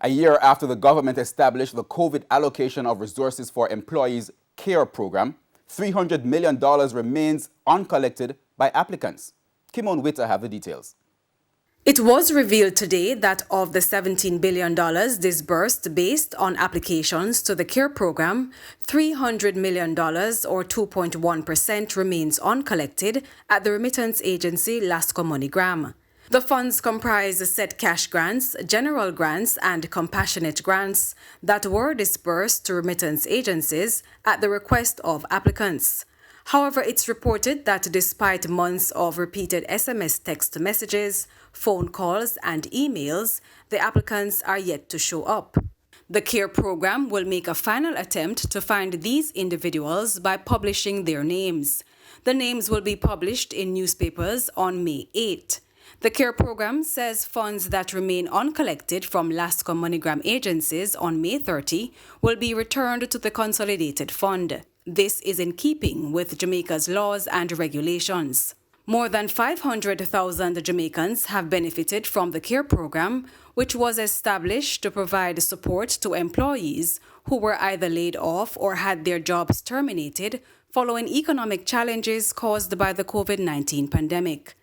A year after the government established the COVID Allocation of Resources for Employees CARE program, $300 million remains uncollected by applicants. Kimon Witter have the details. It was revealed today that of the $17 billion disbursed based on applications to the CARE program, $300 million or 2.1% remains uncollected at the remittance agency LASCO MoneyGram. The funds comprise set cash grants, general grants, and compassionate grants that were disbursed to remittance agencies at the request of applicants. However, it's reported that despite months of repeated SMS text messages, phone calls, and emails, the applicants are yet to show up. The CARE program will make a final attempt to find these individuals by publishing their names. The names will be published in newspapers on May 8. The CARE program says funds that remain uncollected from LASCO MoneyGram agencies on May 30 will be returned to the Consolidated Fund. This is in keeping with Jamaica's laws and regulations. More than 500,000 Jamaicans have benefited from the CARE program, which was established to provide support to employees who were either laid off or had their jobs terminated following economic challenges caused by the COVID-19 pandemic.